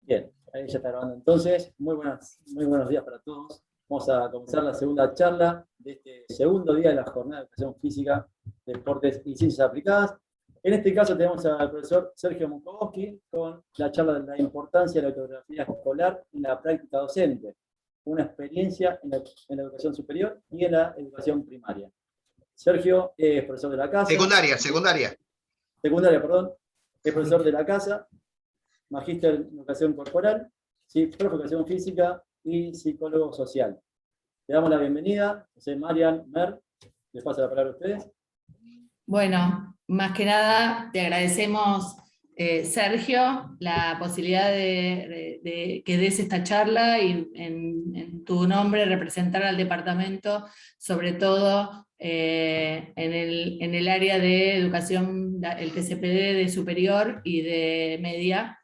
Bien, ahí ya está grabando. Entonces, muy buenos días para todos. Vamos a comenzar la segunda charla de este segundo día de la jornada de educación física, deportes y ciencias aplicadas. En este caso tenemos al profesor Sergio Munkowski con la charla de la importancia de la ortografía escolar en la práctica docente, una experiencia en la educación superior y en la educación primaria. Sergio es profesor de la casa. Secundaria, perdón. Es profesor de la casa, magíster en educación corporal, ¿sí? Profe de educación física y psicólogo social. Le damos la bienvenida. Soy Marian Mer. Les paso la palabra a ustedes. Bueno, más que nada te agradecemos, Sergio, la posibilidad de que des esta charla y en tu nombre representar al departamento, sobre todo en el área de educación, el TCPD de superior y de media,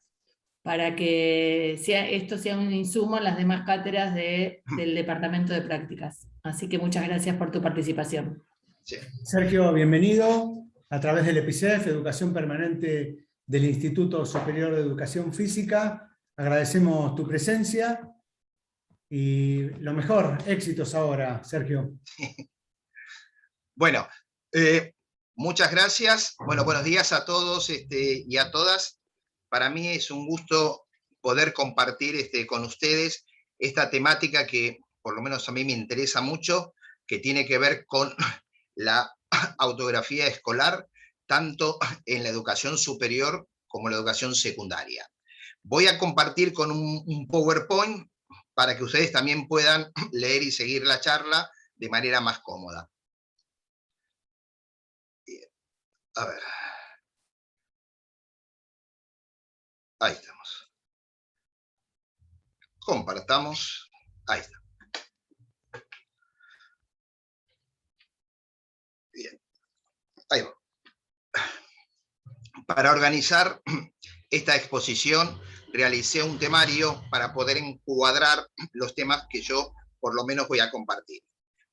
para que esto sea un insumo en las demás cátedras del departamento de prácticas. Así que muchas gracias por tu participación. Sí. Sergio, bienvenido a través del EPICEF, Educación Permanente del Instituto Superior de Educación Física. Agradecemos tu presencia y lo mejor, éxitos ahora, Sergio. Bueno, muchas gracias. Bueno, buenos días a todos y a todas. Para mí es un gusto poder compartir con ustedes esta temática que por lo menos a mí me interesa mucho, que tiene que ver con la autografía escolar, tanto en la educación superior como en la educación secundaria. Voy a compartir con un PowerPoint para que ustedes también puedan leer y seguir la charla de manera más cómoda. Bien. A ver. Ahí estamos. Compartamos. Ahí está. Bien. Ahí va. Para organizar esta exposición, realicé un temario para poder encuadrar los temas que yo por lo menos voy a compartir.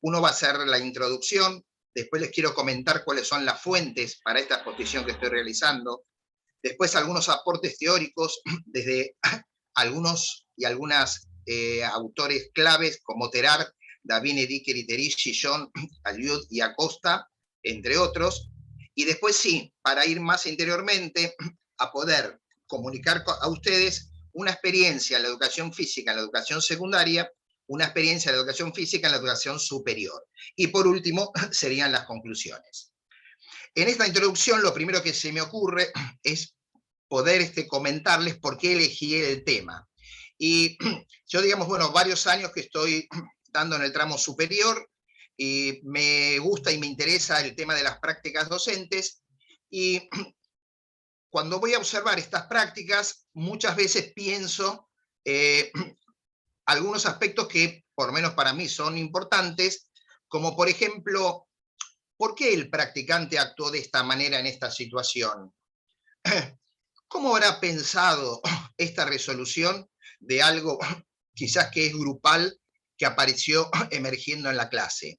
Uno va a ser la introducción, después les quiero comentar cuáles son las fuentes para esta exposición que estoy realizando, después algunos aportes teóricos desde algunos y algunas autores claves como Terard, Davine, Dicker, Iterici, John, Aliud y Acosta, entre otros. Y después sí, para ir más interiormente, a poder comunicar a ustedes una experiencia en la educación física, en la educación secundaria, una experiencia en la educación física en la educación superior. Y por último, serían las conclusiones. En esta introducción, lo primero que se me ocurre es poder comentarles por qué elegí el tema. Y yo, digamos, bueno, varios años que estoy dando en el tramo superior, y me gusta y me interesa el tema de las prácticas docentes, y cuando voy a observar estas prácticas, muchas veces pienso algunos aspectos que, por lo menos para mí, son importantes, como por ejemplo, ¿por qué el practicante actuó de esta manera en esta situación? ¿Cómo habrá pensado esta resolución de algo quizás que es grupal, que apareció emergiendo en la clase?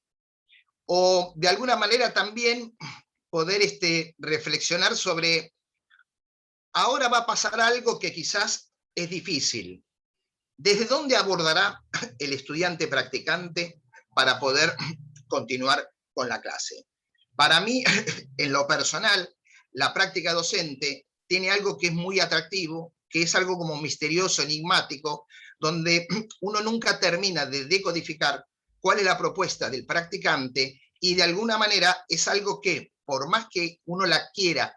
O de alguna manera también poder reflexionar sobre, ahora va a pasar algo que quizás es difícil. ¿Desde dónde abordará el estudiante practicante para poder continuar con la clase? Para mí, en lo personal, la práctica docente tiene algo que es muy atractivo, que es algo como misterioso, enigmático, donde uno nunca termina de decodificar cuál es la propuesta del practicante, y de alguna manera es algo que, por más que uno la quiera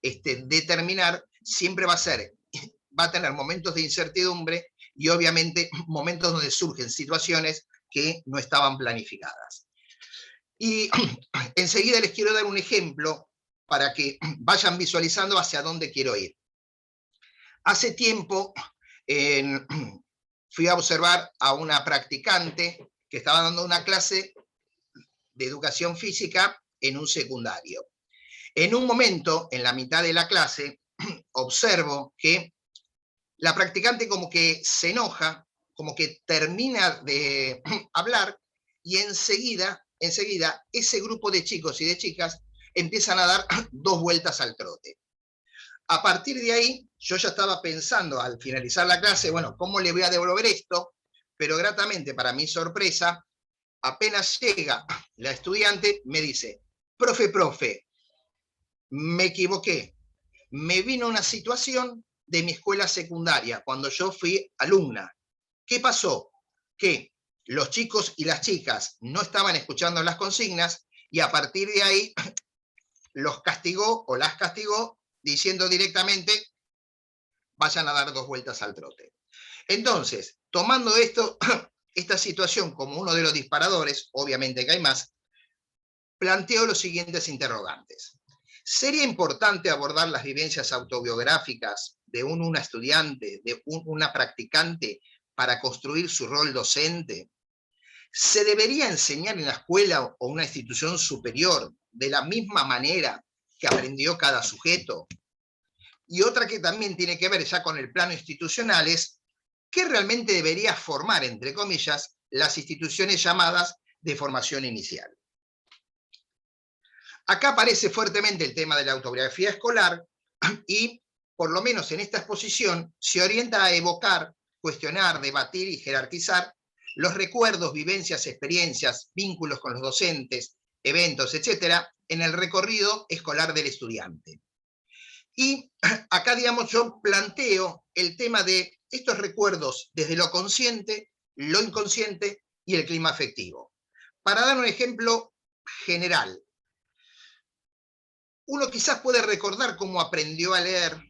determinar, siempre va a tener momentos de incertidumbre y obviamente momentos donde surgen situaciones que no estaban planificadas. Y enseguida les quiero dar un ejemplo para que vayan visualizando hacia dónde quiero ir. Hace tiempo fui a observar a una practicante que estaba dando una clase de educación física en un secundario. En un momento, en la mitad de la clase, observo que la practicante como que se enoja, como que termina de hablar, y enseguida ese grupo de chicos y de chicas empiezan a dar 2 vueltas al trote. A partir de ahí, yo ya estaba pensando al finalizar la clase, bueno, ¿cómo le voy a devolver esto? Pero gratamente, para mi sorpresa, apenas llega la estudiante, me dice, profe, me equivoqué. Me vino una situación de mi escuela secundaria, cuando yo fui alumna. ¿Qué pasó? Que los chicos y las chicas no estaban escuchando las consignas y a partir de ahí los castigó o las castigó diciendo directamente, vayan a dar 2 vueltas al trote. Entonces, tomando esta situación como uno de los disparadores, obviamente que hay más, planteo los siguientes interrogantes. ¿Sería importante abordar las vivencias autobiográficas de una estudiante, de una practicante, para construir su rol docente? ¿Se debería enseñar en la escuela o una institución superior de la misma manera que aprendió cada sujeto? Y otra que también tiene que ver ya con el plano institucional es ¿qué realmente debería formar, entre comillas, las instituciones llamadas de formación inicial? Acá aparece fuertemente el tema de la autobiografía escolar y, por lo menos en esta exposición, se orienta a evocar, cuestionar, debatir y jerarquizar los recuerdos, vivencias, experiencias, vínculos con los docentes, eventos, etcétera, en el recorrido escolar del estudiante. Y acá, digamos, yo planteo el tema de estos recuerdos desde lo consciente, lo inconsciente y el clima afectivo. Para dar un ejemplo general, uno quizás puede recordar cómo aprendió a leer,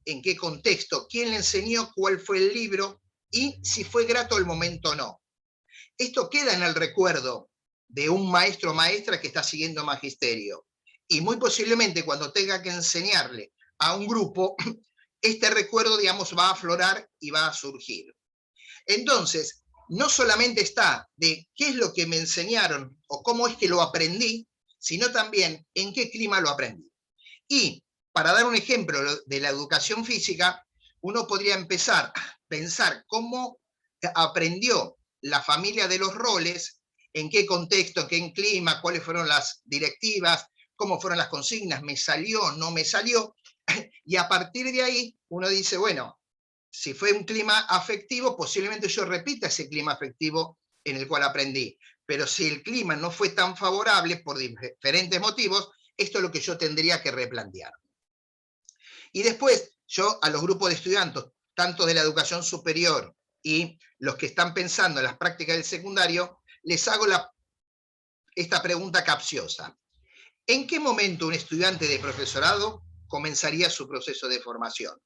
en qué contexto, quién le enseñó, cuál fue el libro y si fue grato el momento o no. Esto queda en el recuerdo de un maestro o maestra que está siguiendo magisterio. Y muy posiblemente cuando tenga que enseñarle a un grupo, este recuerdo, digamos, va a aflorar y va a surgir. Entonces, no solamente está de qué es lo que me enseñaron o cómo es que lo aprendí, sino también en qué clima lo aprendí. Y para dar un ejemplo de la educación física, uno podría empezar a pensar cómo aprendió la familia de los roles, en qué contexto, en qué clima, cuáles fueron las directivas, cómo fueron las consignas, me salió, no me salió, y a partir de ahí uno dice, bueno, si fue un clima afectivo, posiblemente yo repita ese clima afectivo en el cual aprendí, pero si el clima no fue tan favorable por diferentes motivos, esto es lo que yo tendría que replantear. Y después, yo a los grupos de estudiantes, tanto de la educación superior y los que están pensando en las prácticas del secundario, les hago esta pregunta capciosa. ¿En qué momento un estudiante de profesorado comenzaría su proceso de formación?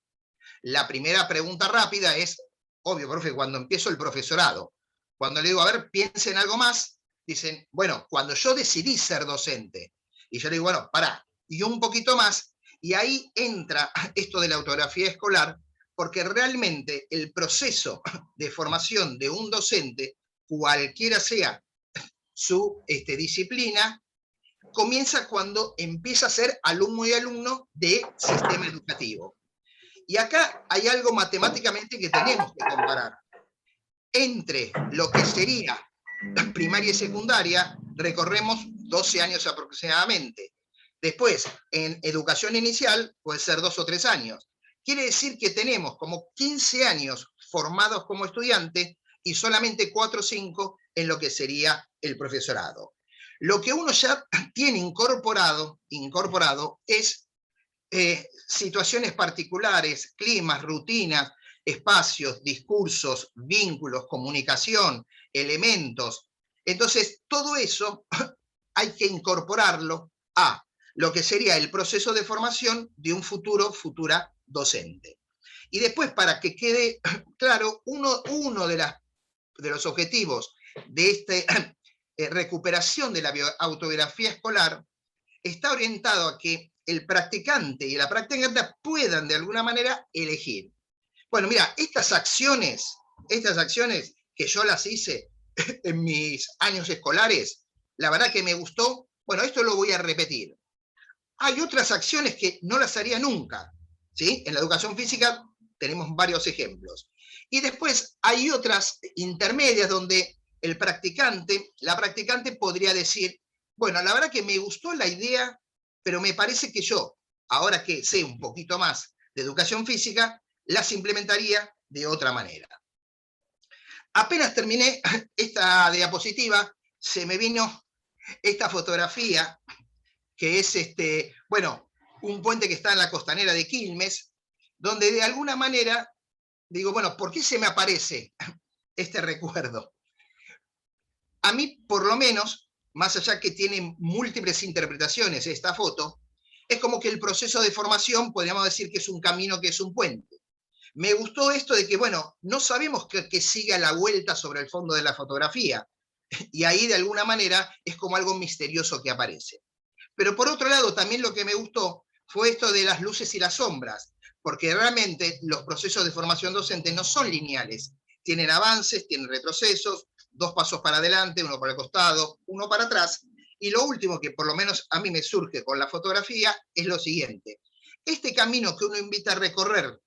La primera pregunta rápida es, obvio, profe, cuando empiezo el profesorado. Cuando le digo, a ver, piensen algo más, dicen, bueno, cuando yo decidí ser docente. Y yo le digo, bueno, pará, y un poquito más, y ahí entra esto de la autografía escolar, porque realmente el proceso de formación de un docente, cualquiera sea su disciplina, comienza cuando empieza a ser alumno y alumno del sistema educativo. Y acá hay algo matemáticamente que tenemos que comparar. Entre lo que sería primaria y secundaria, recorremos 12 años aproximadamente. Después, en educación inicial, puede ser 2 o 3 años. Quiere decir que tenemos como 15 años formados como estudiantes y solamente 4 o 5 en lo que sería el profesorado. Lo que uno ya tiene incorporado es situaciones particulares, climas, rutinas, espacios, discursos, vínculos, comunicación, elementos. Entonces, todo eso hay que incorporarlo a lo que sería el proceso de formación de un futura docente. Y después, para que quede claro, uno de los objetivos de esta recuperación de la autobiografía escolar está orientado a que el practicante y la practicante puedan de alguna manera elegir. Bueno, mira, estas acciones que yo las hice en mis años escolares, la verdad que me gustó, bueno, esto lo voy a repetir. Hay otras acciones que no las haría nunca, ¿sí? En la educación física tenemos varios ejemplos. Y después hay otras intermedias donde la practicante podría decir, bueno, la verdad que me gustó la idea, pero me parece que yo ahora que sé un poquito más de educación física, las implementaría de otra manera. Apenas terminé esta diapositiva, se me vino esta fotografía, que es bueno, un puente que está en la costanera de Quilmes, donde de alguna manera digo, bueno, ¿por qué se me aparece este recuerdo? A mí, por lo menos, más allá que tiene múltiples interpretaciones esta foto, es como que el proceso de formación, podríamos decir que es un camino, que es un puente. Me gustó esto de que, bueno, no sabemos que siga la vuelta sobre el fondo de la fotografía, y ahí de alguna manera es como algo misterioso que aparece. Pero por otro lado, también lo que me gustó fue esto de las luces y las sombras, porque realmente los procesos de formación docente no son lineales, tienen avances, tienen retrocesos, 2 pasos para adelante, 1 para el costado, 1 para atrás, y lo último que por lo menos a mí me surge con la fotografía es lo siguiente. Este camino que uno invita a recorrer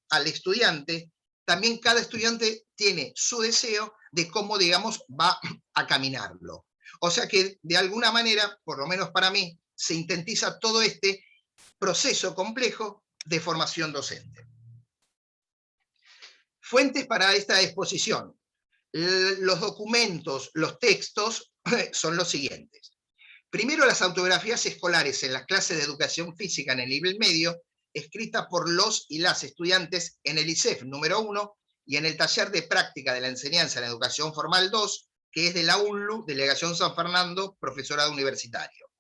al estudiante, también cada estudiante tiene su deseo de cómo, digamos, va a caminarlo. O sea que, de alguna manera, por lo menos para mí, se sintetiza todo este proceso complejo de formación docente. Fuentes para esta exposición. Los documentos, los textos, son los siguientes. Primero, las autografías escolares en las clases de educación física en el nivel medio, escritas por los y las estudiantes en el ISEF número 1 y en el taller de práctica de la enseñanza en la educación formal 2, que es de la UNLU, Delegación San Fernando, profesorado universitario.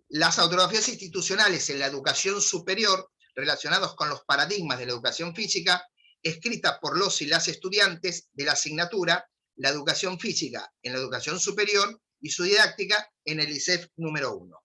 Las autografías institucionales en la educación superior, relacionados con los paradigmas de la educación física, escritas por los y las estudiantes de la asignatura, la educación física en la educación superior y su didáctica en el ISEF número 1.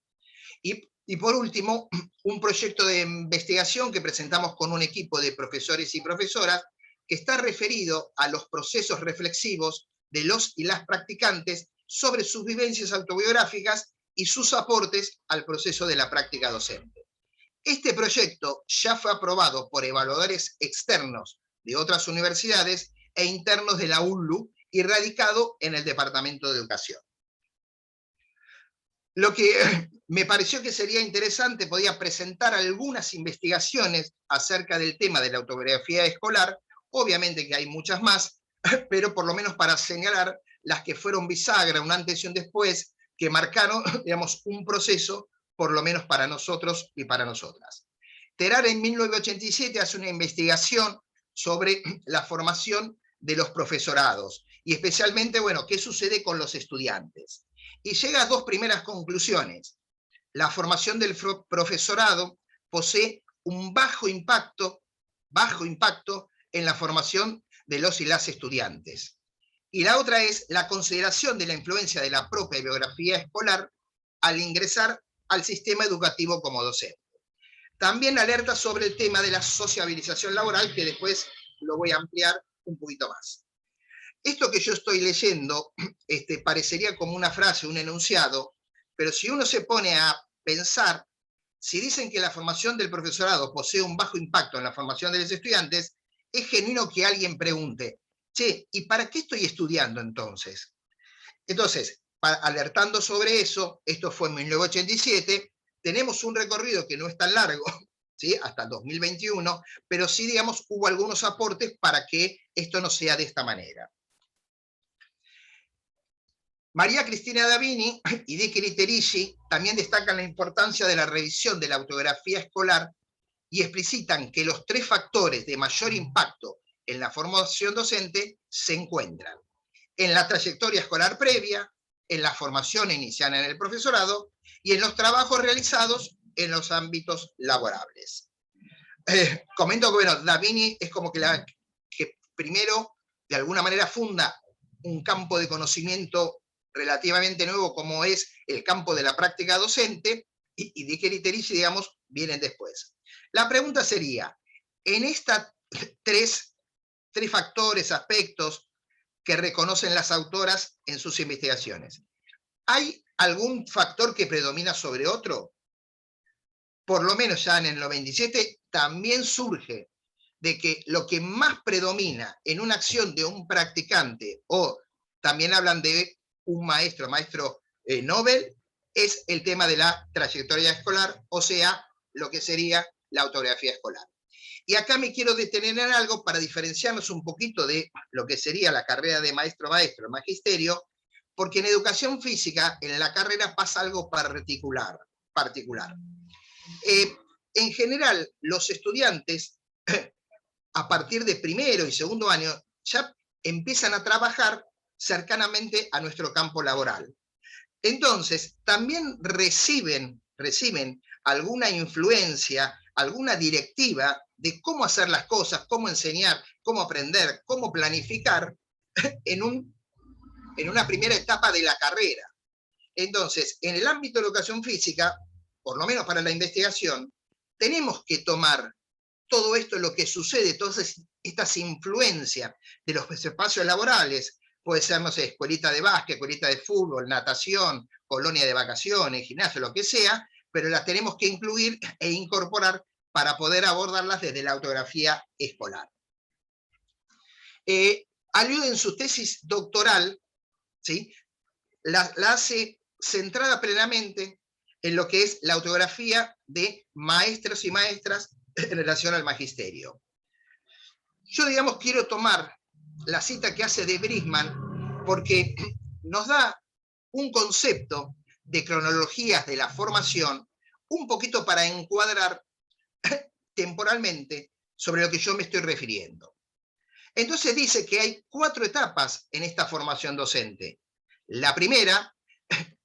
Y por último, un proyecto de investigación que presentamos con un equipo de profesores y profesoras que está referido a los procesos reflexivos de los y las practicantes sobre sus vivencias autobiográficas y sus aportes al proceso de la práctica docente. Este proyecto ya fue aprobado por evaluadores externos de otras universidades e internos de la UNLU y radicado en el Departamento de Educación. Lo que me pareció que sería interesante, podía presentar algunas investigaciones acerca del tema de la autobiografía escolar, obviamente que hay muchas más, pero por lo menos para señalar las que fueron bisagra, un antes y un después, que marcaron, digamos, un proceso, por lo menos para nosotros y para nosotras. Terar en 1987 hace una investigación sobre la formación de los profesorados, y especialmente, bueno, qué sucede con los estudiantes. Y llega a 2 primeras conclusiones. La formación del profesorado posee un bajo impacto en la formación de los y las estudiantes. Y la otra es la consideración de la influencia de la propia biografía escolar al ingresar al sistema educativo como docente. También alerta sobre el tema de la sociabilización laboral, que después lo voy a ampliar un poquito más. Esto que yo estoy leyendo parecería como una frase, un enunciado, pero si uno se pone a pensar, si dicen que la formación del profesorado posee un bajo impacto en la formación de los estudiantes, es genuino que alguien pregunte, che, ¿y para qué estoy estudiando entonces? Entonces, alertando sobre eso, esto fue en 1987, tenemos un recorrido que no es tan largo, ¿sí? Hasta el 2021, pero sí, digamos, hubo algunos aportes para que esto no sea de esta manera. María Cristina Davini y Dick Literici también destacan la importancia de la revisión de la autobiografía escolar y explicitan que los 3 factores de mayor impacto en la formación docente se encuentran en la trayectoria escolar previa, en la formación inicial en el profesorado y en los trabajos realizados en los ámbitos laborables. Comento que, bueno, Davini es como que primero, de alguna manera, funda un campo de conocimiento relativamente nuevo como es el campo de la práctica docente, y Dick Literici, digamos, vienen después. La pregunta sería, en estas 3 factores, aspectos que reconocen las autoras en sus investigaciones, ¿hay algún factor que predomina sobre otro? Por lo menos ya en el 97 también surge de que lo que más predomina en una acción de un practicante, o también hablan de un maestro Nobel, es el tema de la trayectoria escolar, o sea, lo que sería la autografía escolar. Y acá me quiero detener en algo para diferenciarnos un poquito de lo que sería la carrera de maestro-maestro, el magisterio, porque en educación física, en la carrera pasa algo particular. En general, los estudiantes, a partir de primero y segundo año, ya empiezan a trabajar cercanamente a nuestro campo laboral. Entonces, también reciben alguna influencia, alguna directiva de cómo hacer las cosas, cómo enseñar, cómo aprender, cómo planificar en una primera etapa de la carrera. Entonces, en el ámbito de educación física, por lo menos para la investigación, tenemos que tomar todo esto, lo que sucede, todas estas influencias de los espacios laborales, puede ser, no sé, escuelita de básquet, escuelita de fútbol, natación, colonia de vacaciones, gimnasio, lo que sea, pero las tenemos que incluir e incorporar para poder abordarlas desde la autografía escolar. Aliude en su tesis doctoral, ¿sí?, la hace centrada plenamente en lo que es la autografía de maestros y maestras en relación al magisterio. Yo, digamos, quiero tomar la cita que hace de Brisman porque nos da un concepto de cronologías de la formación un poquito para encuadrar temporalmente sobre lo que yo me estoy refiriendo. Entonces dice que hay 4 etapas en esta formación docente. La primera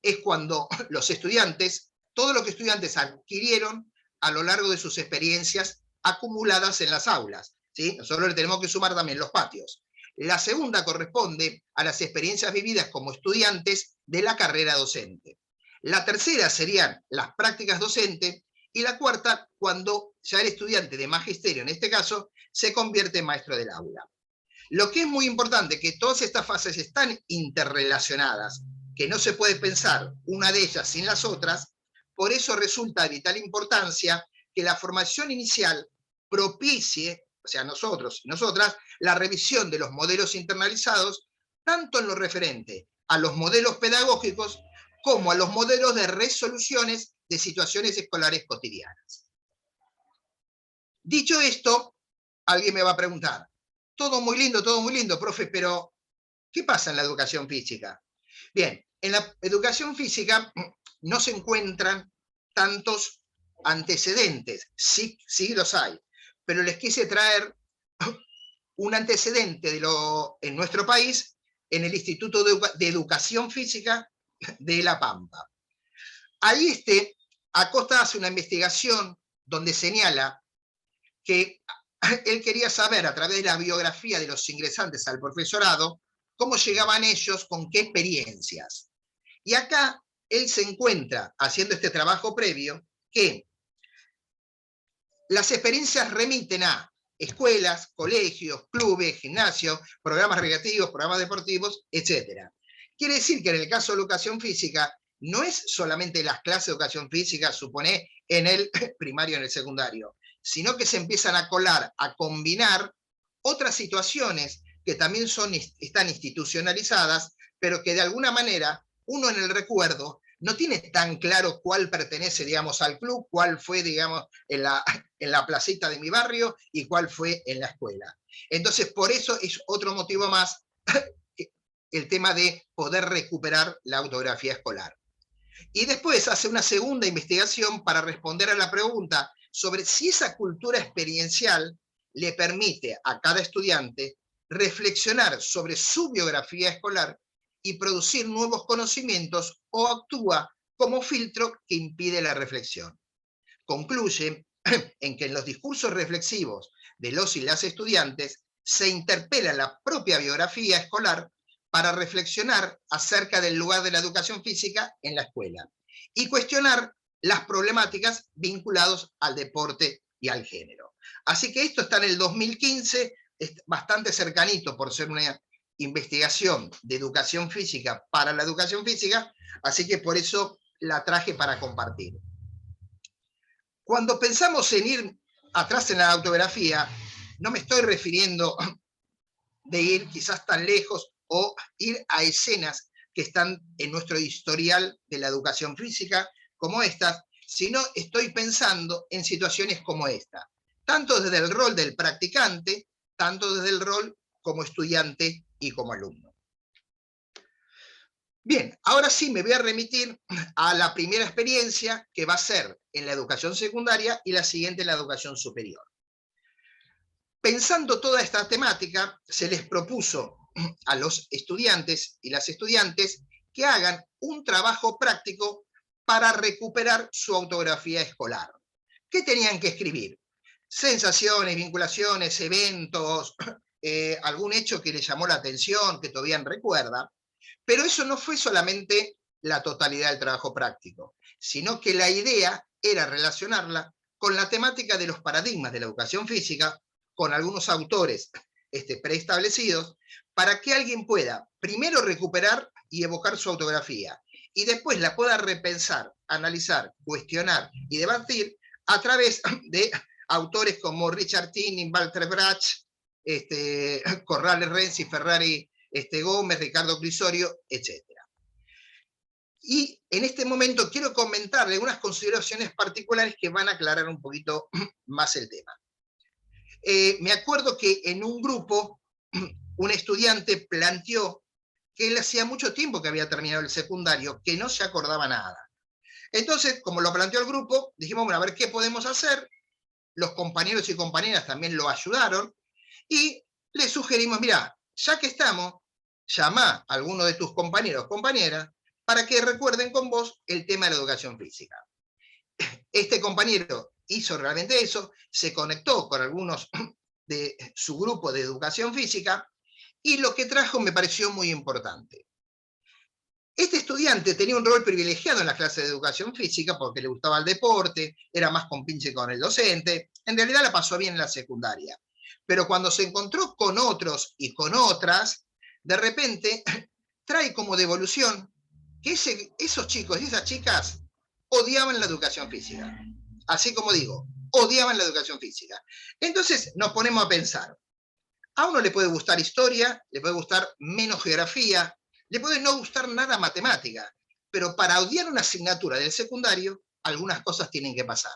es cuando los estudiantes, todo lo que estudiantes adquirieron a lo largo de sus experiencias acumuladas en las aulas, ¿sí? Nosotros le tenemos que sumar también los patios. La segunda corresponde a las experiencias vividas como estudiantes de la carrera docente. La tercera serían las prácticas docentes, y la cuarta, cuando ya el estudiante de magisterio, en este caso, se convierte en maestro del aula. Lo que es muy importante es que todas estas fases están interrelacionadas, que no se puede pensar una de ellas sin las otras. Por eso resulta de vital importancia que la formación inicial propicie, o sea, nosotros y nosotras, la revisión de los modelos internalizados, tanto en lo referente a los modelos pedagógicos como a los modelos de resoluciones de situaciones escolares cotidianas. Dicho esto, alguien me va a preguntar, todo muy lindo, profe, pero ¿qué pasa en la educación física? Bien, en la educación física no se encuentran tantos antecedentes, sí los hay, pero les quise traer un antecedente en nuestro país, en el Instituto de Educación Física de La Pampa. Ahí Acosta hace una investigación donde señala que él quería saber, a través de la biografía de los ingresantes al profesorado, cómo llegaban ellos, con qué experiencias. Y acá él se encuentra, haciendo este trabajo previo, que las experiencias remiten a escuelas, colegios, clubes, gimnasios, programas recreativos, programas deportivos, etc. Quiere decir que en el caso de educación física, no es solamente las clases de educación física, supone, en el primario y en el secundario, sino que se empiezan a colar, a combinar otras situaciones que también están institucionalizadas, pero que de alguna manera uno en el recuerdo no tiene tan claro cuál pertenece, digamos, al club, cuál fue, digamos, en la placita de mi barrio y cuál fue en la escuela. Entonces, por eso es otro motivo más el tema de poder recuperar la autografía escolar. Y después hace una segunda investigación para responder a la pregunta sobre si esa cultura experiencial le permite a cada estudiante reflexionar sobre su biografía escolar y producir nuevos conocimientos, o actúa como filtro que impide la reflexión. Concluye en que en los discursos reflexivos de los y las estudiantes se interpela la propia biografía escolar para reflexionar acerca del lugar de la educación física en la escuela y cuestionar las problemáticas vinculadas al deporte y al género. Así que esto está en el 2015, es bastante cercanito por ser una investigación de educación física para la educación física, así que por eso la traje para compartir. Cuando pensamos en ir atrás en la autografía, no me estoy refiriendo de ir quizás tan lejos o ir a escenas que están en nuestro historial de la educación física, como estas, sino estoy pensando en situaciones como esta, tanto desde el rol del practicante, tanto desde el rol como estudiante y como alumno. Bien, ahora sí me voy a remitir a la primera experiencia, que va a ser en la educación secundaria y la siguiente en la educación superior. Pensando toda esta temática, se les propuso a los estudiantes y las estudiantes que hagan un trabajo práctico para recuperar su autografía escolar. ¿Qué tenían que escribir? Sensaciones, vinculaciones, eventos, algún hecho que les llamó la atención, que todavía recuerda. Pero eso no fue solamente la totalidad del trabajo práctico, sino que la idea era relacionarla con la temática de los paradigmas de la educación física, con algunos autores preestablecidos, para que alguien pueda primero recuperar y evocar su autografía, y después la pueda repensar, analizar, cuestionar y debatir a través de autores como Richard Tinning, Walter Brach, Corrales Renzi, Ferrari Gómez, Ricardo Crisorio, etc. Y en este momento quiero comentarle algunas consideraciones particulares que van a aclarar un poquito más el tema. Me acuerdo que en un grupo un estudiante planteó que él hacía mucho tiempo que había terminado el secundario, que no se acordaba nada. Entonces, como lo planteó el grupo, dijimos, bueno, a ver qué podemos hacer. Los compañeros y compañeras también lo ayudaron, y le sugerimos, mira, ya que estamos, llama a alguno de tus compañeros o compañeras para que recuerden con vos el tema de la educación física. Este compañero hizo realmente eso, se conectó con algunos de su grupo de educación física, y lo que trajo me pareció muy importante. Este estudiante tenía un rol privilegiado en las clases de educación física porque le gustaba el deporte, era más compinche con el docente, en realidad la pasó bien en la secundaria. Pero cuando se encontró con otros y con otras, de repente trae como devolución que esos chicos y esas chicas odiaban la educación física. Así como digo, odiaban la educación física. Entonces nos ponemos a pensar. A uno le puede gustar historia, le puede gustar menos geografía, le puede no gustar nada matemática, pero para odiar una asignatura del secundario, algunas cosas tienen que pasar.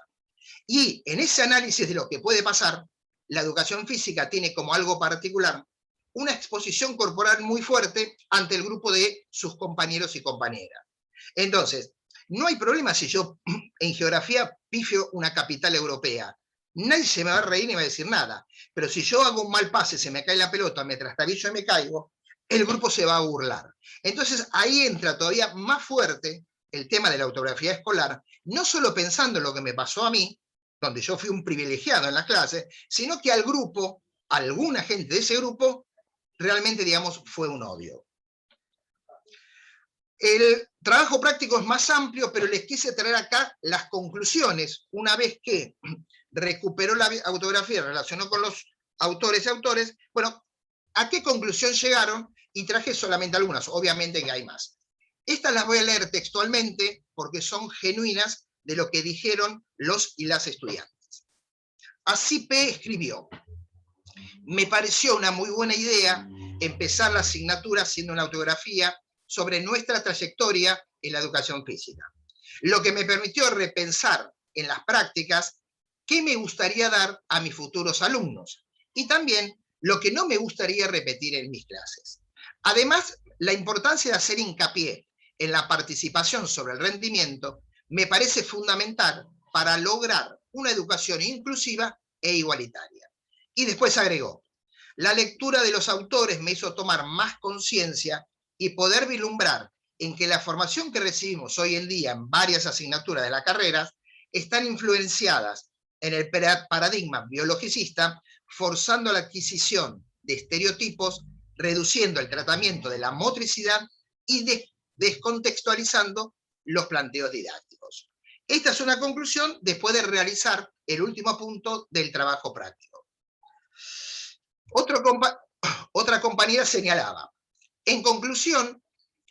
Y en ese análisis de lo que puede pasar, la educación física tiene como algo particular una exposición corporal muy fuerte ante el grupo de sus compañeros y compañeras. Entonces, no hay problema si yo en geografía pifio una capital europea. Nadie se me va a reír ni va a decir nada. Pero si yo hago un mal pase, se me cae la pelota, me trastabillo y me caigo, el grupo se va a burlar. Entonces ahí entra todavía más fuerte el tema de la autografía escolar, no solo pensando en lo que me pasó a mí, donde yo fui un privilegiado en la clase, sino que al grupo, alguna gente de ese grupo, realmente, digamos, fue un odio. El trabajo práctico es más amplio, pero les quise traer acá las conclusiones, una vez que recuperó la autografía, relacionó con los autores y autores, bueno, ¿a qué conclusión llegaron? Y traje solamente algunas, obviamente que hay más. Estas las voy a leer textualmente porque son genuinas de lo que dijeron los y las estudiantes. Así P. escribió: me pareció una muy buena idea empezar la asignatura haciendo una autografía sobre nuestra trayectoria en la educación física, lo que me permitió repensar en las prácticas qué me gustaría dar a mis futuros alumnos y también lo que no me gustaría repetir en mis clases. Además, la importancia de hacer hincapié en la participación sobre el rendimiento me parece fundamental para lograr una educación inclusiva e igualitaria. Y después agregó: la lectura de los autores me hizo tomar más conciencia y poder vislumbrar en que la formación que recibimos hoy en día en varias asignaturas de la carrera están influenciadas en el paradigma biologicista, forzando la adquisición de estereotipos, reduciendo el tratamiento de la motricidad y descontextualizando los planteos didácticos. Esta es una conclusión después de realizar el último punto del trabajo práctico. Otra compañera señalaba: en conclusión,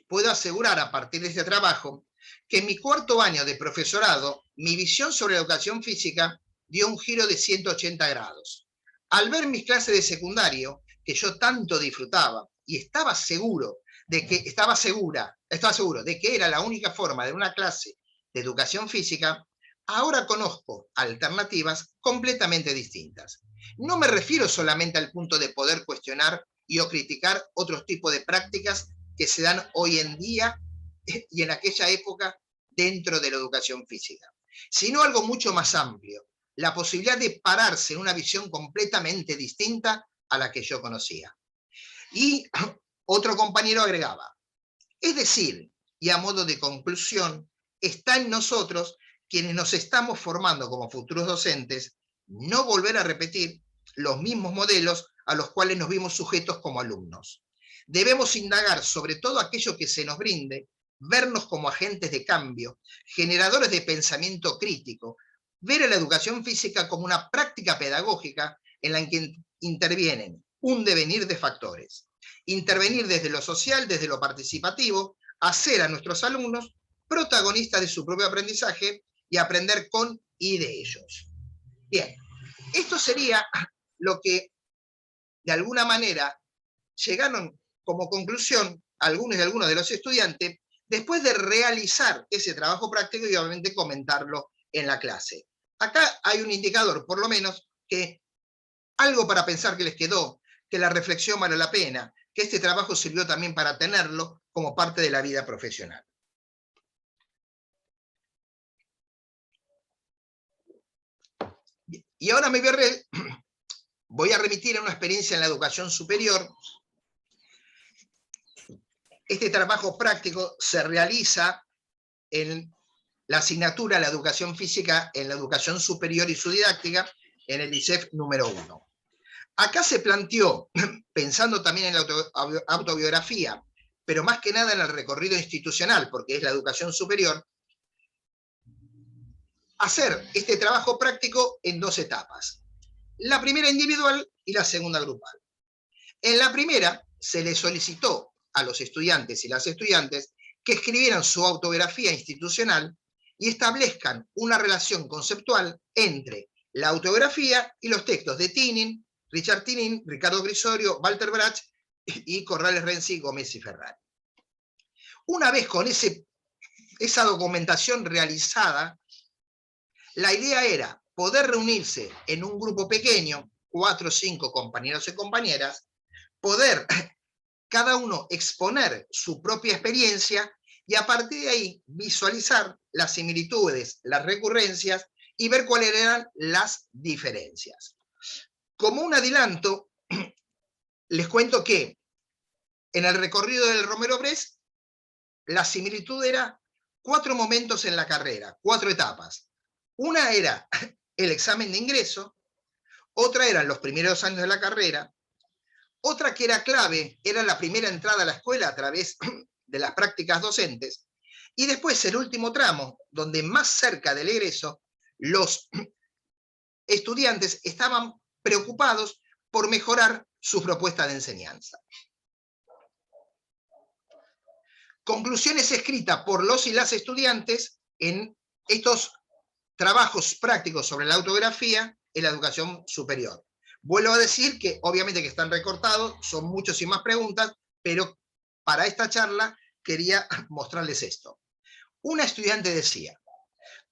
puedo asegurar a partir de este trabajo que en mi cuarto año de profesorado, mi visión sobre la educación física dio un giro de 180 grados. Al ver mis clases de secundario, que yo tanto disfrutaba y estaba seguro de que era la única forma de una clase de educación física, ahora conozco alternativas completamente distintas. No me refiero solamente al punto de poder cuestionar y o criticar otros tipos de prácticas que se dan hoy en día y en aquella época dentro de la educación física, sino algo mucho más amplio, la posibilidad de pararse en una visión completamente distinta a la que yo conocía. Y otro compañero agregaba, es decir, y a modo de conclusión, está en nosotros, quienes nos estamos formando como futuros docentes, no volver a repetir los mismos modelos a los cuales nos vimos sujetos como alumnos. Debemos indagar sobre todo aquello que se nos brinde, vernos como agentes de cambio, generadores de pensamiento crítico, ver a la educación física como una práctica pedagógica en la que intervienen un devenir de factores. Intervenir desde lo social, desde lo participativo, hacer a nuestros alumnos protagonistas de su propio aprendizaje y aprender con y de ellos. Bien, esto sería lo que de alguna manera llegaron como conclusión algunos y algunos de los estudiantes después de realizar ese trabajo práctico y obviamente comentarlo en la clase. Acá hay un indicador, por lo menos, que algo para pensar que les quedó, que la reflexión vale la pena, que este trabajo sirvió también para tenerlo como parte de la vida profesional. Y ahora me voy a remitir a una experiencia en la educación superior. Este trabajo práctico se realiza en la asignatura de la educación física en la educación superior y su didáctica en el ISEF número 1. Acá se planteó, pensando también en la autobiografía, pero más que nada en el recorrido institucional, porque es la educación superior, hacer este trabajo práctico en dos etapas. La primera individual y la segunda grupal. En la primera se le solicitó a los estudiantes y las estudiantes que escribieran su autobiografía institucional y establezcan una relación conceptual entre la autobiografía y los textos de Tinin, Richard Tinin, Ricardo Grisorio, Walter Brach y Corrales Renzi, Gómez y Ferrari. Una vez con esa documentación realizada, la idea era poder reunirse en un grupo pequeño, 4 o 5 compañeros y compañeras, poder cada uno exponer su propia experiencia y a partir de ahí visualizar las similitudes, las recurrencias y ver cuáles eran las diferencias. Como un adelanto, les cuento que en el recorrido del Romero Brest, la similitud era 4 momentos en la carrera, 4 etapas. Una era el examen de ingreso, otra eran los primeros años de la carrera, otra que era clave era la primera entrada a la escuela a través de las prácticas docentes, y después el último tramo, donde más cerca del egreso, los estudiantes estaban preocupados por mejorar su propuesta de enseñanza. Conclusiones escritas por los y las estudiantes en estos trabajos prácticos sobre la autobiografía en la educación superior. Vuelvo a decir que obviamente que están recortados, son muchos y más preguntas, pero para esta charla quería mostrarles esto. Una estudiante decía,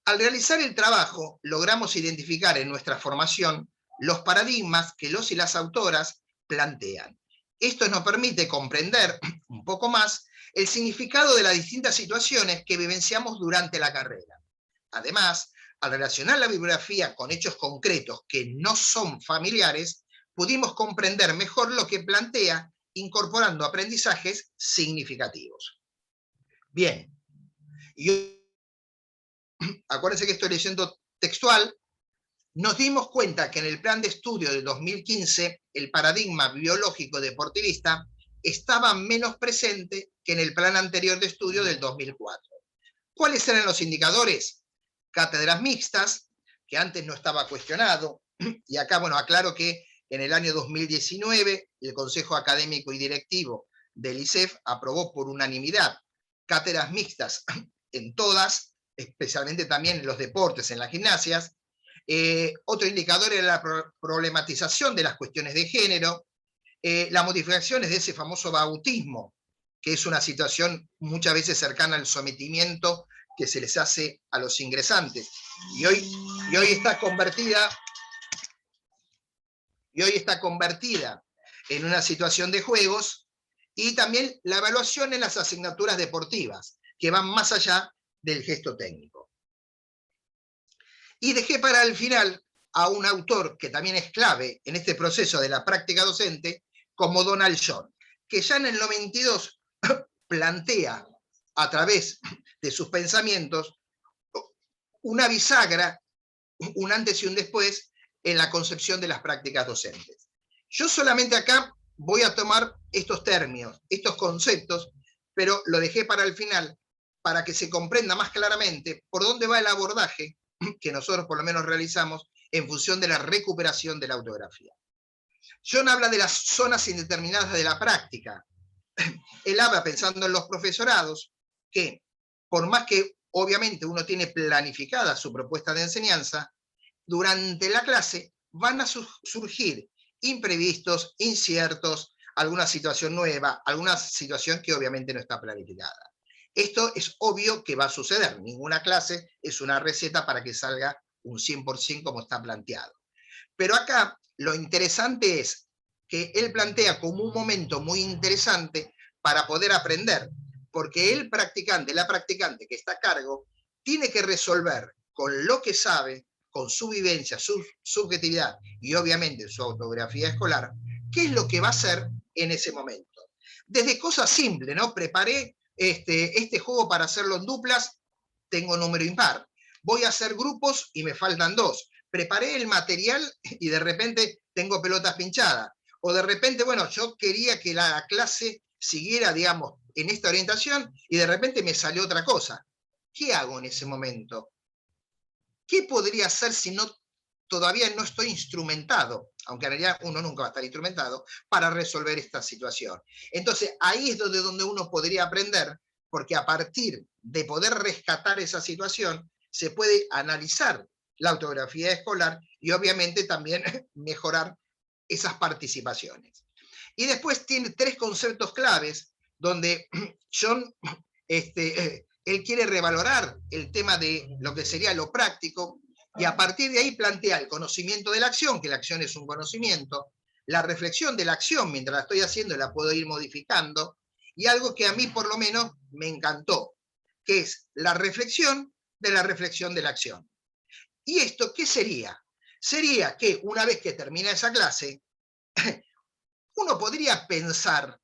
al realizar el trabajo logramos identificar en nuestra formación los paradigmas que los y las autoras plantean. Esto nos permite comprender un poco más el significado de las distintas situaciones que vivenciamos durante la carrera. Además, al relacionar la bibliografía con hechos concretos que no son familiares, pudimos comprender mejor lo que plantea, incorporando aprendizajes significativos. Bien, y acuérdense que estoy leyendo textual, nos dimos cuenta que en el plan de estudio del 2015 el paradigma biológico deportivista estaba menos presente que en el plan anterior de estudio del 2004. ¿Cuáles eran los indicadores? Cátedras mixtas, que antes no estaba cuestionado, y acá, bueno, aclaro que en el año 2019 el Consejo Académico y Directivo del ISEF aprobó por unanimidad cátedras mixtas en todas, especialmente también en los deportes, en las gimnasias. Otro indicador era la problematización de las cuestiones de género, las modificaciones de ese famoso bautismo, que es una situación muchas veces cercana al sometimiento que se les hace a los ingresantes. Y hoy está convertida en una situación de juegos, y también la evaluación en las asignaturas deportivas, que van más allá del gesto técnico. Y dejé para el final a un autor que también es clave en este proceso de la práctica docente, como Donald John, que ya en el 92 plantea a través de sus pensamientos una bisagra, un antes y un después, en la concepción de las prácticas docentes. Yo solamente acá voy a tomar estos términos, estos conceptos, pero lo dejé para el final, para que se comprenda más claramente por dónde va el abordaje que nosotros por lo menos realizamos en función de la recuperación de la autografía. John habla de las zonas indeterminadas de la práctica. Él habla pensando en los profesorados, que por más que obviamente uno tiene planificada su propuesta de enseñanza, durante la clase van a surgir imprevistos, inciertos, alguna situación nueva, alguna situación que obviamente no está planificada. Esto es obvio que va a suceder. Ninguna clase es una receta para que salga un 100% como está planteado. Pero acá lo interesante es que él plantea como un momento muy interesante para poder aprender, porque el practicante, la practicante que está a cargo, tiene que resolver con lo que sabe, con su vivencia, su subjetividad y obviamente su autografía escolar, qué es lo que va a hacer en ese momento. Desde cosas simples, ¿no? Preparé este juego para hacerlo en duplas, tengo número impar. Voy a hacer grupos y me faltan 2. Preparé el material y de repente tengo pelotas pinchadas. O de repente, bueno, yo quería que la clase siguiera, digamos, en esta orientación y de repente me salió otra cosa. ¿Qué hago en ese momento? ¿Qué podría hacer si todavía no estoy instrumentado? Aunque en realidad uno nunca va a estar instrumentado para resolver esta situación. Entonces, ahí es donde uno podría aprender, porque a partir de poder rescatar esa situación, se puede analizar la autografía escolar y obviamente también mejorar esas participaciones. Y después tiene 3 conceptos claves donde John él quiere revalorar el tema de lo que sería lo práctico, y a partir de ahí plantea el conocimiento de la acción, que la acción es un conocimiento, la reflexión de la acción, mientras la estoy haciendo la puedo ir modificando, y algo que a mí por lo menos me encantó, que es la reflexión de la acción. ¿Y esto qué sería? Sería que una vez que termina esa clase, uno podría pensar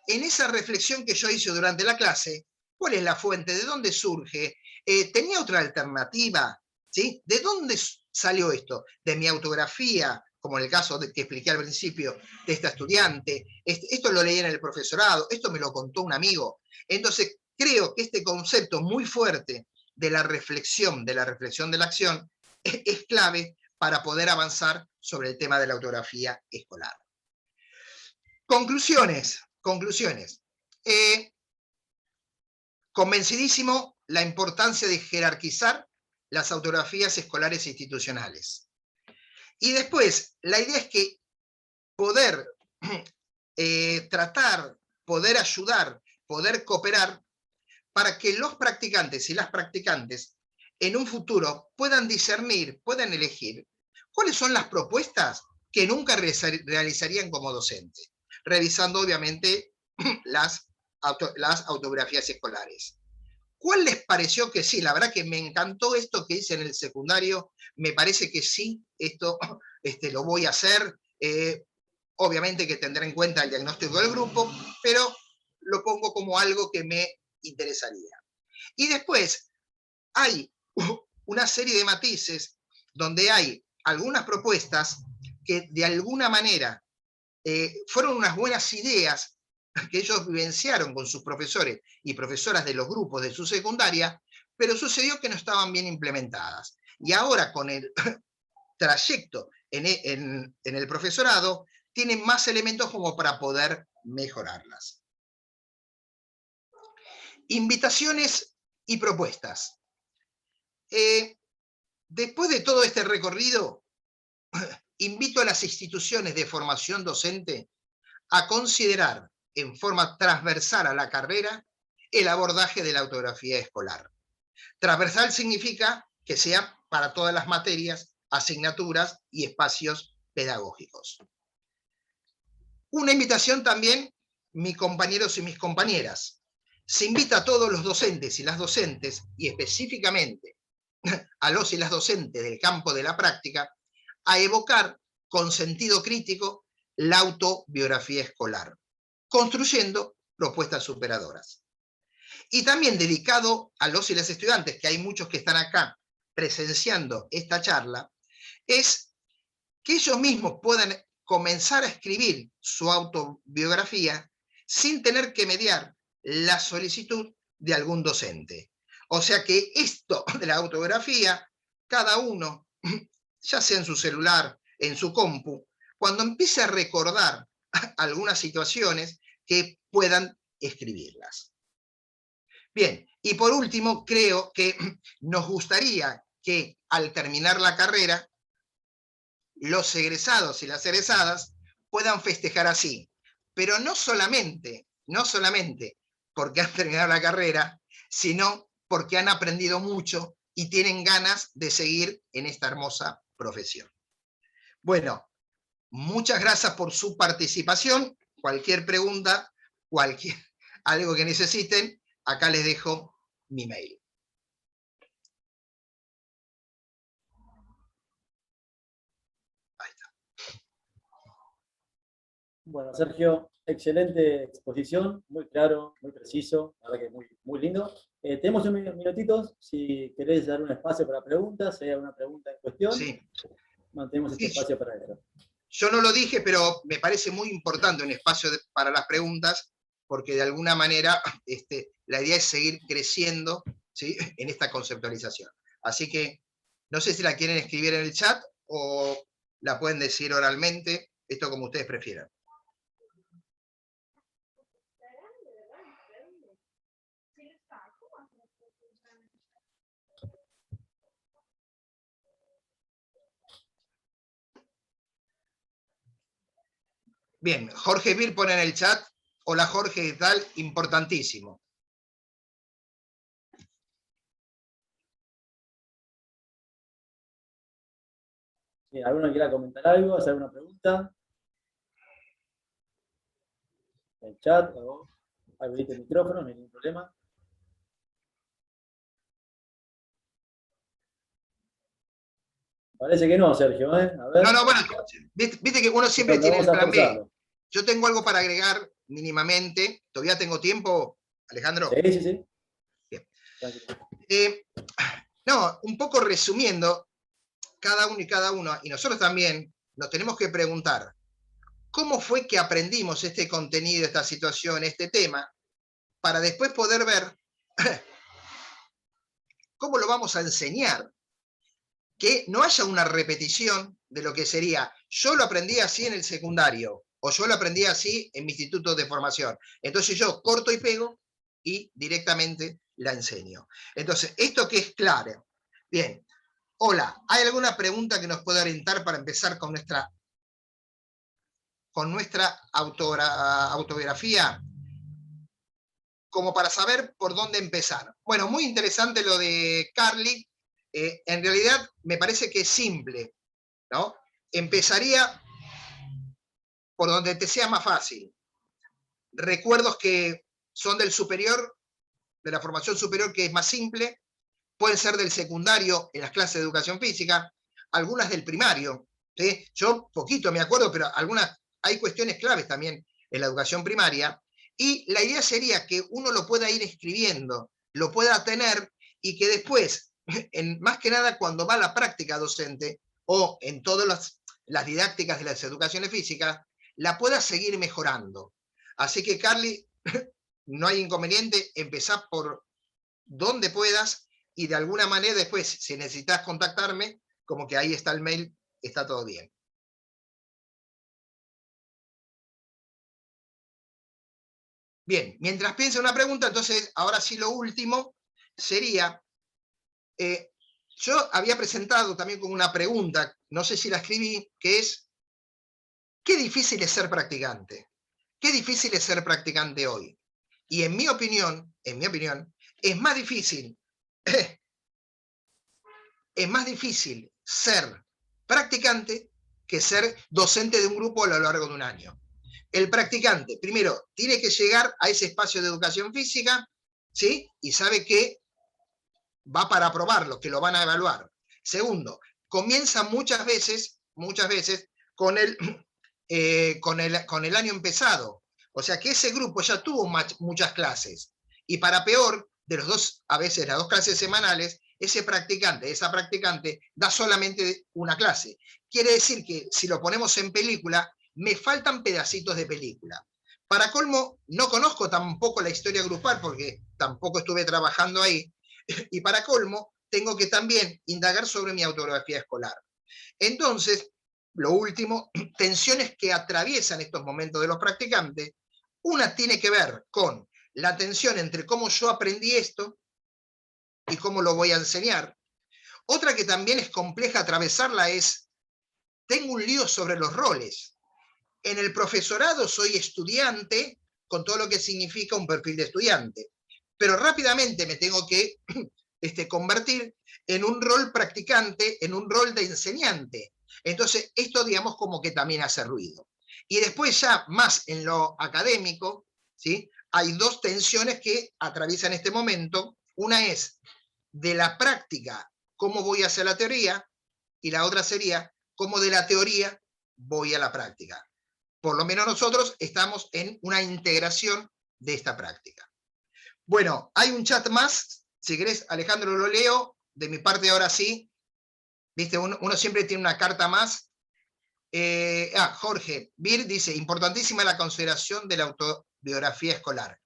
en esa reflexión que yo hice durante la clase. ¿Cuál es la fuente? ¿De dónde surge? ¿Tenía otra alternativa? ¿Sí? ¿De dónde salió esto? ¿De mi autografía? Como en el caso que expliqué al principio de esta estudiante. Esto lo leí en el profesorado, esto me lo contó un amigo. Entonces, creo que este concepto muy fuerte de la reflexión de la acción es clave para poder avanzar sobre el tema de la autografía escolar. Conclusiones. Convencidísimo la importancia de jerarquizar las autografías escolares e institucionales. Y después, la idea es que poder tratar, poder ayudar, poder cooperar para que los practicantes y las practicantes en un futuro puedan discernir, puedan elegir cuáles son las propuestas que nunca realizarían como docentes, revisando obviamente las autografías escolares. ¿Cuál les pareció que sí? La verdad que me encantó esto que hice en el secundario, me parece que sí, esto lo voy a hacer, obviamente que tendré en cuenta el diagnóstico del grupo, pero lo pongo como algo que me interesaría. Y después hay una serie de matices donde hay algunas propuestas que de alguna manera fueron unas buenas ideas que ellos vivenciaron con sus profesores y profesoras de los grupos de su secundaria, pero sucedió que no estaban bien implementadas. Y ahora con el trayecto en el profesorado, tienen más elementos como para poder mejorarlas. Invitaciones y propuestas. Después de todo este recorrido, invito a las instituciones de formación docente a considerar en forma transversal a la carrera el abordaje de la autografía escolar. Transversal significa que sea para todas las materias, asignaturas y espacios pedagógicos. Una invitación también, mis compañeros y mis compañeras. Se invita a todos los docentes y las docentes, y específicamente a los y las docentes del campo de la práctica, a evocar con sentido crítico la autobiografía escolar, construyendo propuestas superadoras. Y también dedicado a los y las estudiantes, que hay muchos que están acá presenciando esta charla, es que ellos mismos puedan comenzar a escribir su autobiografía sin tener que mediar la solicitud de algún docente. O sea que esto de la autobiografía, cada uno, ya sea en su celular, en su compu, cuando empiece a recordar algunas situaciones, que puedan escribirlas. Bien, y por último, creo que nos gustaría que al terminar la carrera, los egresados y las egresadas puedan festejar así, pero no solamente porque han terminado la carrera, sino porque han aprendido mucho y tienen ganas de seguir en esta hermosa profesión. Bueno, muchas gracias por su participación. Cualquier pregunta, algo que necesiten, acá les dejo mi mail. Ahí está. Bueno, Sergio, excelente exposición, muy claro, muy preciso, la verdad que muy lindo. Tenemos unos minutitos, si querés dar un espacio para preguntas, si hay alguna pregunta en cuestión, Sí. mantenemos este espacio para eso. Yo no lo dije, pero me parece muy importante un espacio para las preguntas, porque de alguna manera la idea es seguir creciendo, ¿sí?, en esta conceptualización. Así que no sé si la quieren escribir en el chat o la pueden decir oralmente, esto como ustedes prefieran. Bien, Jorge Vir pone en el chat, hola Jorge y tal, importantísimo. Si alguno quiera comentar algo, hacer alguna pregunta. En el chat, o habilite el micrófono, no hay ningún problema. Parece que no, Sergio, ¿eh? A ver. No, bueno, viste que uno siempre tiene el plan B. Yo tengo algo para agregar mínimamente. ¿Todavía tengo tiempo, Alejandro? Sí. Bien. No, un poco resumiendo, cada uno, y nosotros también, nos tenemos que preguntar, ¿cómo fue que aprendimos este contenido, esta situación, este tema, para después poder ver cómo lo vamos a enseñar? Que no haya una repetición de lo que sería, yo lo aprendí así en el secundario, o yo lo aprendí así en mi instituto de formación. Entonces yo corto y pego y directamente la enseño. Entonces, esto que es claro. Bien, hola, ¿hay alguna pregunta que nos pueda orientar para empezar con nuestra autobiografía? Como para saber por dónde empezar. Bueno, muy interesante lo de Carly. En realidad me parece que es simple, ¿no? Empezaría por donde te sea más fácil. Recuerdos que son del superior, de la formación superior, que es más simple, pueden ser del secundario en las clases de educación física, algunas del primario, ¿sí? Yo poquito me acuerdo, pero hay cuestiones claves también en la educación primaria, y la idea sería que uno lo pueda ir escribiendo, lo pueda tener, y que después, más que nada cuando va a la práctica docente, o en todas las didácticas de las educaciones físicas, la pueda seguir mejorando. Así que, Carly, no hay inconveniente, empezá por donde puedas, y de alguna manera después, si necesitas contactarme, como que ahí está el mail, está todo bien. Bien, mientras piensa una pregunta, entonces, ahora sí lo último sería, yo había presentado también como una pregunta, no sé si la escribí, que es, qué difícil es ser practicante. Qué difícil es ser practicante hoy. Y en mi opinión, en mi opinión, es más difícil ser practicante que ser docente de un grupo a lo largo de un año. El practicante, primero, tiene que llegar a ese espacio de educación física, ¿sí? Y sabe que va para aprobarlo, que lo van a evaluar. Segundo, comienza muchas veces con el año empezado. O sea que ese grupo ya tuvo muchas clases. Y para peor, a veces las 2 clases semanales, esa practicante da solamente una clase. Quiere decir que si lo ponemos en película, me faltan pedacitos de película. Para colmo, no conozco tampoco la historia grupal porque tampoco estuve trabajando ahí. Y para colmo, tengo que también indagar sobre mi autobiografía escolar. Entonces, lo último, tensiones que atraviesan estos momentos de los practicantes. Una tiene que ver con la tensión entre cómo yo aprendí esto y cómo lo voy a enseñar. Otra que también es compleja atravesarla es, tengo un lío sobre los roles. En el profesorado soy estudiante, con todo lo que significa un perfil de estudiante, pero rápidamente me tengo que convertir en un rol practicante, en un rol de enseñante. Entonces, esto, digamos, como que también hace ruido. Y después ya más en lo académico, ¿sí? Hay 2 tensiones que atraviesan este momento. Una es de la práctica, cómo voy hacia la teoría, y la otra sería cómo de la teoría voy a la práctica. Por lo menos nosotros estamos en una integración de esta práctica. Bueno, hay un chat más. Si querés, Alejandro, lo leo. De mi parte, ahora sí. ¿Viste? Uno siempre tiene una carta más. Jorge Bir dice, importantísima la consideración de la autobiografía escolar.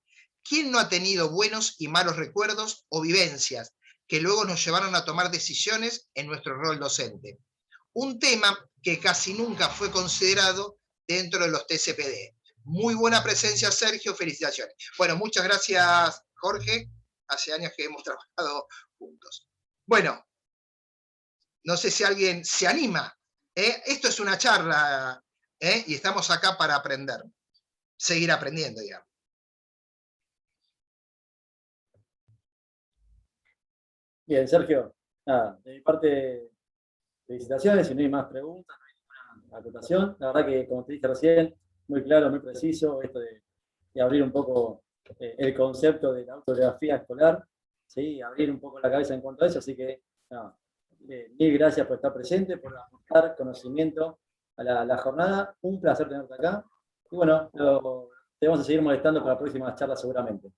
¿Quién no ha tenido buenos y malos recuerdos o vivencias que luego nos llevaron a tomar decisiones en nuestro rol docente? Un tema que casi nunca fue considerado dentro de los TCPD. Muy buena presencia, Sergio, felicitaciones. Bueno, muchas gracias, Jorge. Hace años que hemos trabajado juntos. Bueno, no sé si alguien se anima. Esto es una charla, y estamos acá para aprender. Seguir aprendiendo, digamos. Bien, Sergio, nada, de mi parte, felicitaciones, si no hay más preguntas, no hay ninguna acotación. La verdad que, como te dije recién, muy claro, muy preciso, esto de abrir un poco el concepto de la autobiografía escolar, ¿sí? Abrir un poco la cabeza en cuanto a eso, así que, nada, mil gracias por estar presente, por aportar conocimiento a la jornada. Un placer tenerte acá. Y bueno, te vamos a seguir molestando para la próxima charla seguramente.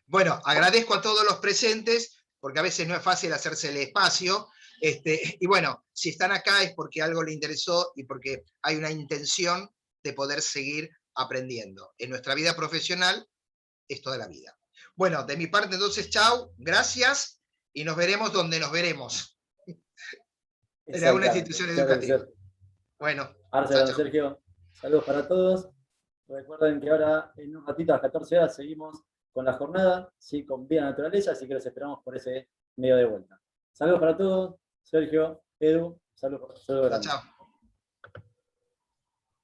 Bueno, agradezco a todos los presentes, porque a veces no es fácil hacerse el espacio. Y bueno, si están acá es porque algo les interesó y porque hay una intención de poder seguir aprendiendo. En nuestra vida profesional es toda la vida. Bueno, de mi parte entonces, chao, gracias, y nos veremos donde nos veremos. En alguna institución educativa. Bueno. Ahora, Sergio, saludos para todos. Recuerden que ahora, en un ratito, a las 14 horas, seguimos con la jornada, ¿sí? Con Vida Naturaleza, así que los esperamos por ese medio de vuelta. Saludos para todos. Sergio, Edu, saludos. Chao, chao.